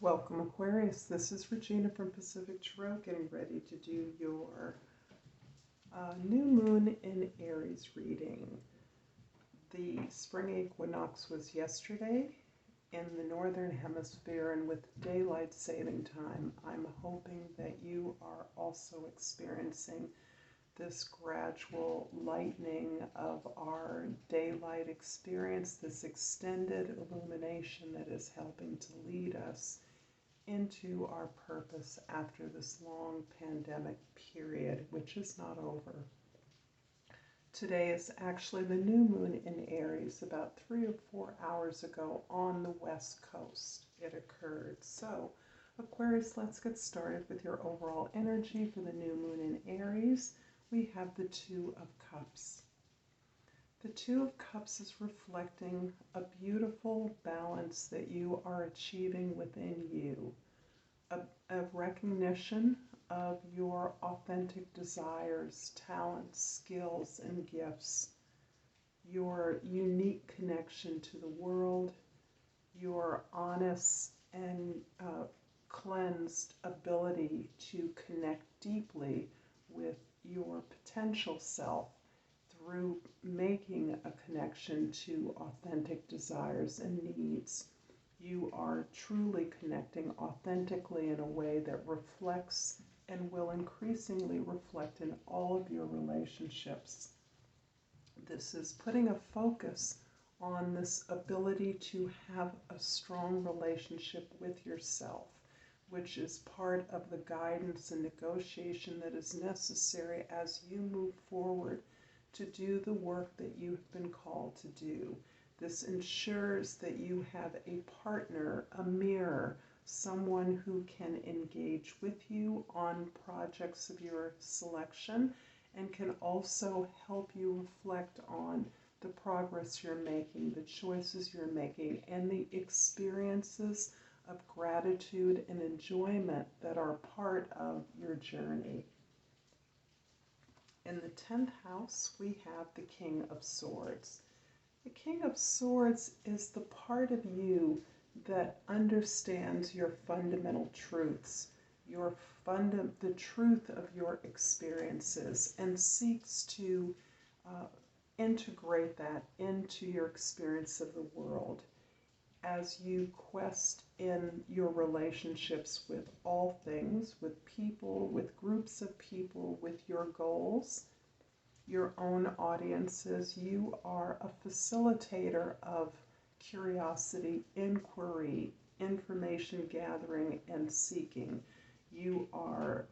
Welcome, Aquarius. This is Regina from Pacific Tarot, getting ready to do your new moon in Aries reading. The Spring Equinox was yesterday in the Northern Hemisphere, and with daylight saving time, I'm hoping that you are also experiencing this gradual lightening of our daylight experience, this extended illumination that is helping to lead us into our purpose after this long pandemic period, which is not over. Today is actually the new moon in Aries. About 3 or 4 hours ago on the west coast it occurred. So Aquarius, let's get started with your overall energy for the new moon in Aries. We have the Two of Cups. The Two of Cups is reflecting a beautiful balance that you are achieving within you, a recognition of your authentic desires, talents, skills, and gifts, your unique connection to the world, your honest and cleansed ability to connect deeply with your potential self through making a connection to authentic desires and needs. You are truly connecting authentically in a way that reflects and will increasingly reflect in all of your relationships. This is putting a focus on this ability to have a strong relationship with yourself, which is part of the guidance and negotiation that is necessary as you move forward to do the work that you've been called to do. This ensures that you have a partner, a mirror, someone who can engage with you on projects of your selection and can also help you reflect on the progress you're making, the choices you're making, and the experiences of gratitude and enjoyment that are part of your journey. In the 10th house, we have the King of Swords. The King of Swords is the part of you that understands your fundamental truths, the truth of your experiences, and seeks to integrate that into your experience of the world as you quest in your relationships with all things, with people, with groups of people, with your goals, your own audiences. You are a facilitator of curiosity, inquiry, information gathering, and seeking. You are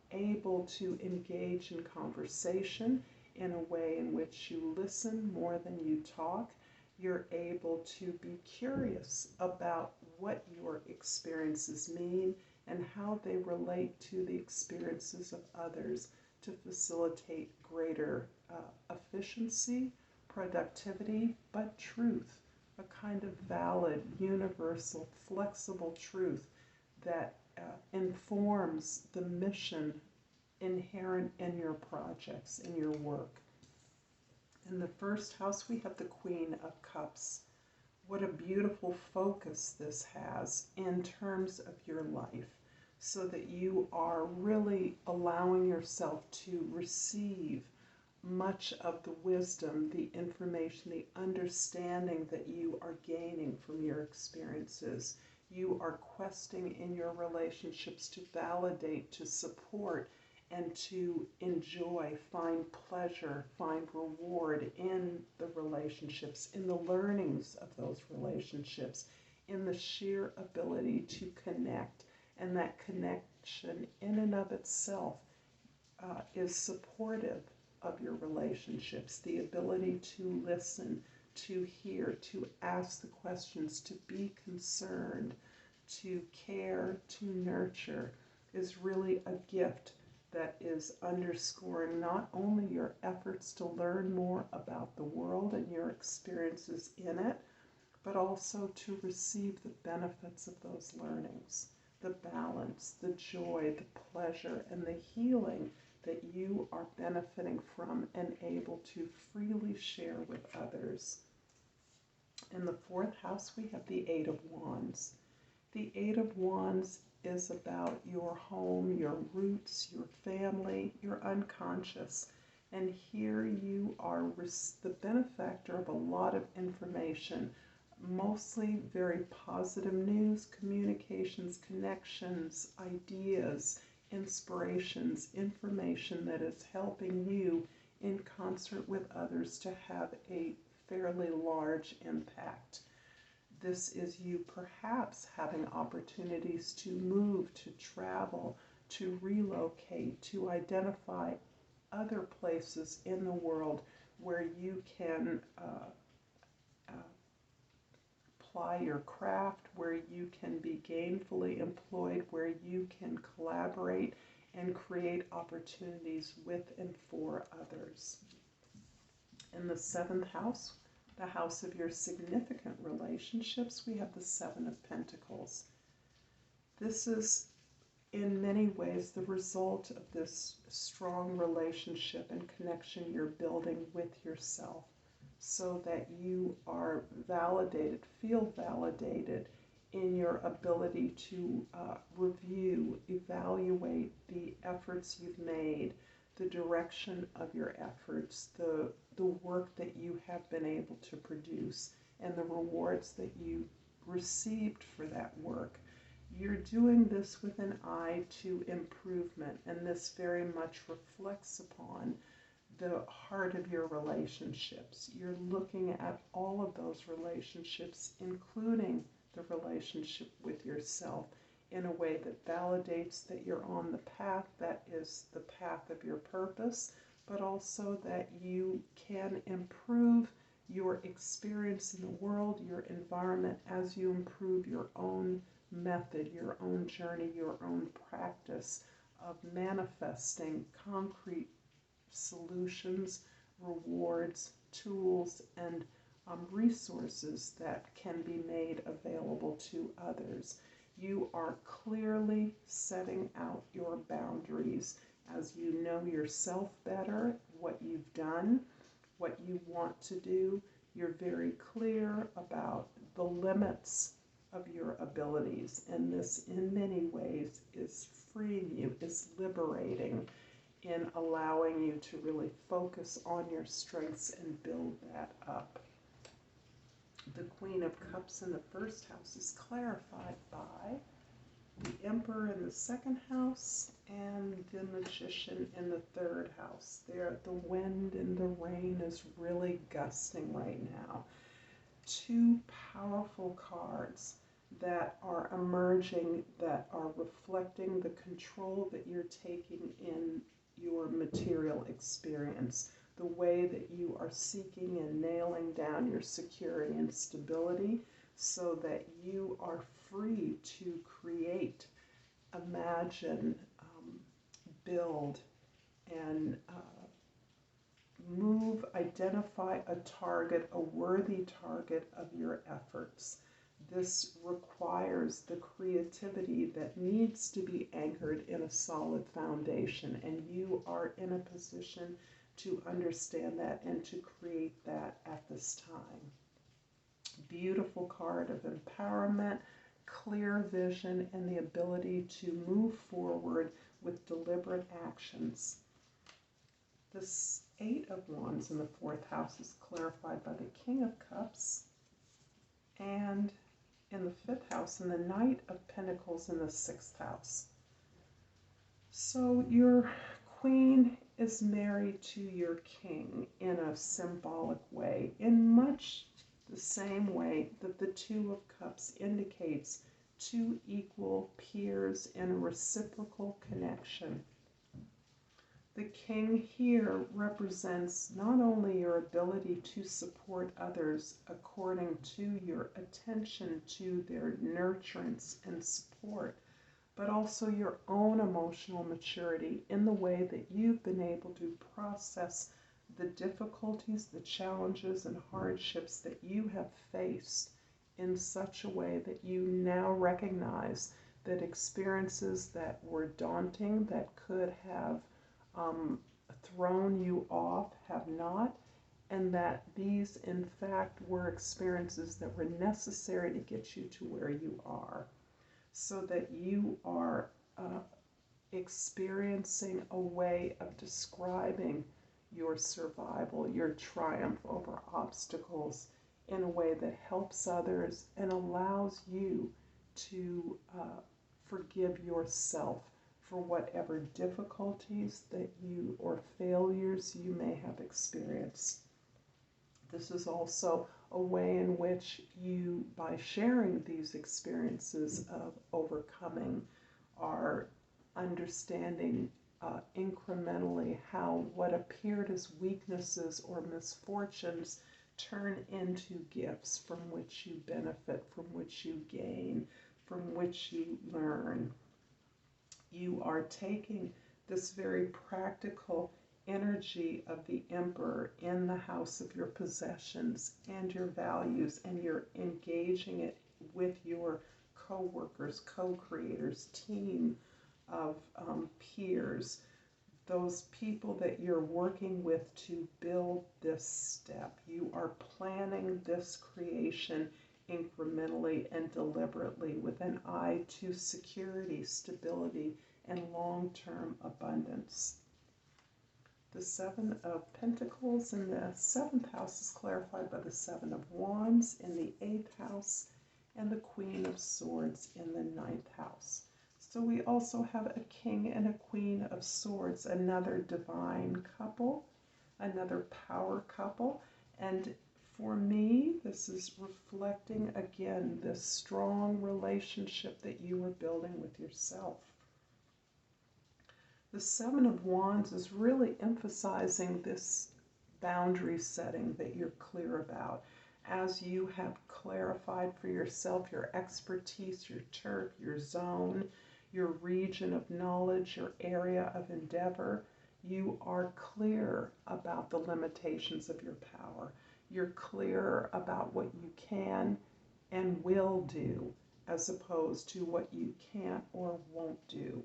able to engage in conversation in a way in which you listen more than you talk. You're able to be curious about what your experiences mean and how they relate to the experiences of others to facilitate greater efficiency, productivity, but truth, a kind of valid, universal, flexible truth that informs the mission inherent in your projects, in your work. In the first house, we have the Queen of Cups. What a beautiful focus this has in terms of your life, so that you are really allowing yourself to receive much of the wisdom, the information, the understanding that you are gaining from your experiences. You are questing in your relationships to validate, to support, and to enjoy, find pleasure, find reward in the relationships, in the learnings of those relationships, in the sheer ability to connect. And that connection in and of itself is supportive of your relationships. The ability to listen, to hear, to ask the questions, to be concerned, to care, to nurture is really a gift that is underscoring not only your efforts to learn more about the world and your experiences in it, but also to receive the benefits of those learnings, the balance, the joy, the pleasure, and the healing that you are benefiting from and able to freely share with others. In the 4th house, we have the Eight of Wands. The Eight of Wands is about your home, your roots, your family, your unconscious. And here you are the benefactor of a lot of information, mostly very positive news, communications, connections, ideas, inspirations, information that is helping you in concert with others to have a fairly large impact. This is you perhaps having opportunities to move, to travel, to relocate, to identify other places in the world where you can apply your craft, where you can be gainfully employed, where you can collaborate and create opportunities with and for others. In the seventh house, the house of your significant relationships, we have the Seven of Pentacles. This is in many ways the result of this strong relationship and connection you're building with yourself, so that you are validated, feel validated in your ability to review, evaluate the efforts you've made, the direction of your efforts, the work that you have been able to produce, and the rewards that you received for that work. You're doing this with an eye to improvement, and this very much reflects upon the heart of your relationships. You're looking at all of those relationships, including the relationship with yourself, in a way that validates that you're on the path that is the path of your purpose, but also that you can improve your experience in the world, your environment, as you improve your own method, your own journey, your own practice of manifesting concrete solutions, rewards, tools, and resources that can be made available to others. You are clearly setting out your boundaries as you know yourself better, what you've done, what you want to do. You're very clear about the limits of your abilities, and this in many ways is freeing you, is liberating in allowing you to really focus on your strengths and build that up. The Queen of Cups in the first house is clarified by the Emperor in the second house and the Magician in the third house. There, the wind and the rain is really gusting right now. Two powerful cards that are emerging, that are reflecting the control that you're taking in your material experience, the way that you are seeking and nailing down your security and stability, so that you are free to create, imagine, build, and move, identify a target, a worthy target of your efforts. This requires the creativity that needs to be anchored in a solid foundation, and you are in a position to understand that and to create that at this time. Beautiful card of empowerment, clear vision, and the ability to move forward with deliberate actions. This Eight of Wands in the fourth house is clarified by the King of Cups, and in the fifth house, and the Knight of Pentacles in the sixth house. So your Queen is married to your King in a symbolic way, in much the same way that the Two of Cups indicates two equal peers in a reciprocal connection. The King here represents not only your ability to support others according to your attention to their nurturance and support, but also your own emotional maturity in the way that you've been able to process the difficulties, the challenges, and hardships that you have faced in such a way that you now recognize that experiences that were daunting, that could have thrown you off, have not, and that these in fact were experiences that were necessary to get you to where you are. so that you are experiencing a way of describing your survival, your triumph over obstacles in a way that helps others and allows you to forgive yourself for whatever difficulties that you or failures you may have experienced. This is also a way in which you, by sharing these experiences of overcoming, are understanding incrementally how what appeared as weaknesses or misfortunes turn into gifts from which you benefit, from which you gain, from which you learn. You are taking this very practical energy of the emperor in the house of your possessions and your values, and you're engaging it with your co-workers, co-creators, team of peers, those people that you're working with to build this step. You are planning this creation incrementally and deliberately with an eye to security, stability, and long-term abundance. The Seven of Pentacles in the 7th house is clarified by the Seven of Wands in the 8th house and the Queen of Swords in the 9th house. So we also have a King and a Queen of Swords, another divine couple, another power couple. And for me, this is reflecting again this strong relationship that you are building with yourself. The Seven of Wands is really emphasizing this boundary setting that you're clear about. As you have clarified for yourself your expertise, your turf, your zone, your region of knowledge, your area of endeavor, you are clear about the limitations of your power. You're clear about what you can and will do, as opposed to what you can't or won't do.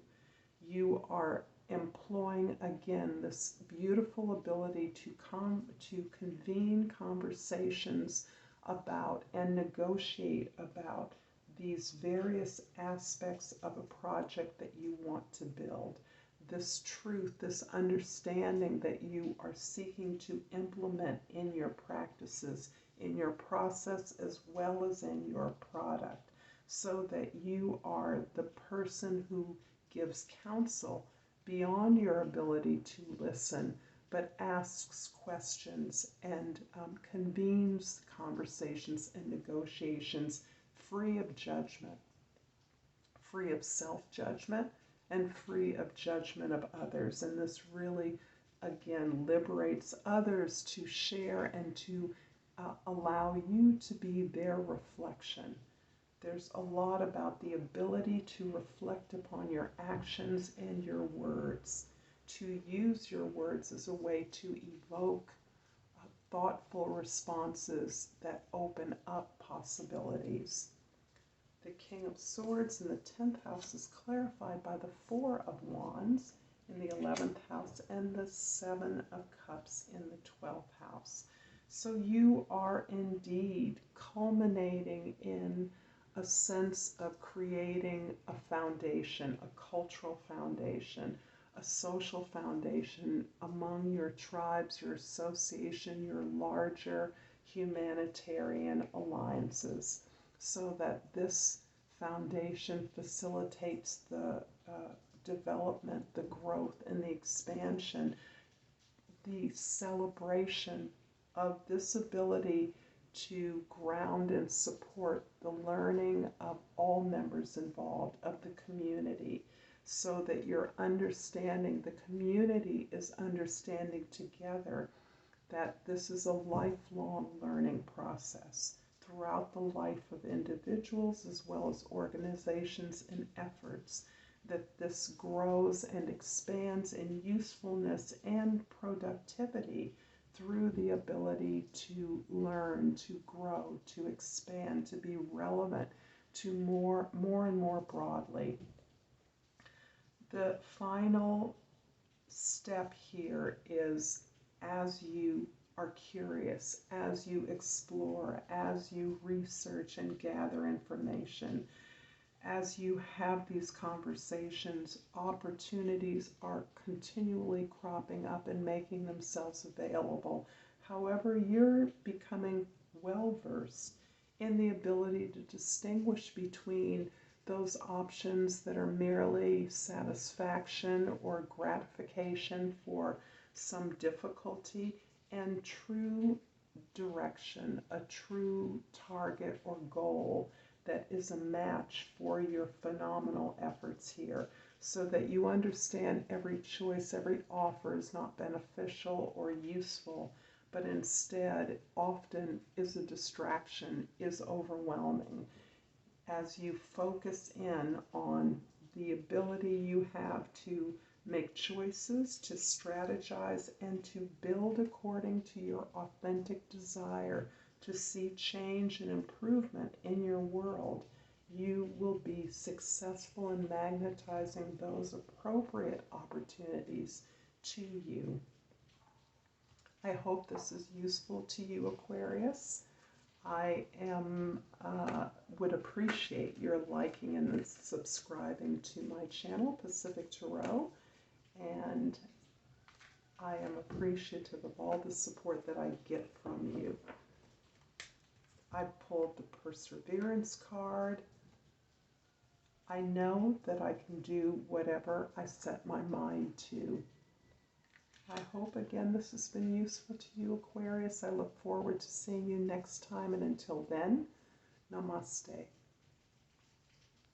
You are employing, again, this beautiful ability to convene conversations about and negotiate about these various aspects of a project that you want to build. This truth, this understanding that you are seeking to implement in your practices, in your process, as well as in your product, so that you are the person who gives counsel beyond your ability to listen, but asks questions and convenes conversations and negotiations free of judgment, free of self-judgment, and free of judgment of others. And this really, again, liberates others to share and to allow you to be their reflection. There's a lot about the ability to reflect upon your actions and your words, to use your words as a way to evoke thoughtful responses that open up possibilities. The King of Swords in the 10th house is clarified by the Four of Wands in the 11th house and the Seven of Cups in the 12th house. So you are indeed culminating in a sense of creating a foundation, a cultural foundation, a social foundation among your tribes, your association, your larger humanitarian alliances, so that this foundation facilitates the development, the growth, and the expansion, the celebration of this ability to ground and support the learning of all members involved, of the community, so that you're understanding, the community is understanding together that this is a lifelong learning process throughout the life of individuals as well as organizations and efforts, that this grows and expands in usefulness and productivity through the ability to learn, to grow, to expand, to be relevant to more and more broadly. The final step here is, as you are curious, as you explore, as you research and gather information, as you have these conversations, opportunities are continually cropping up and making themselves available. However, you're becoming well versed in the ability to distinguish between those options that are merely satisfaction or gratification for some difficulty and true direction, a true target or goal that is a match for your phenomenal efforts here, so that you understand every choice, every offer is not beneficial or useful, but instead often is a distraction, is overwhelming. As you focus in on the ability you have to make choices, to strategize, and to build according to your authentic desire to see change and improvement in your world, you will be successful in magnetizing those appropriate opportunities to you. I hope this is useful to you, Aquarius. I would appreciate your liking and subscribing to my channel, Pacific Tarot, and I am appreciative of all the support that I get from you. I pulled the Perseverance card. I know that I can do whatever I set my mind to. I hope, again, this has been useful to you, Aquarius. I look forward to seeing you next time, and until then, Namaste.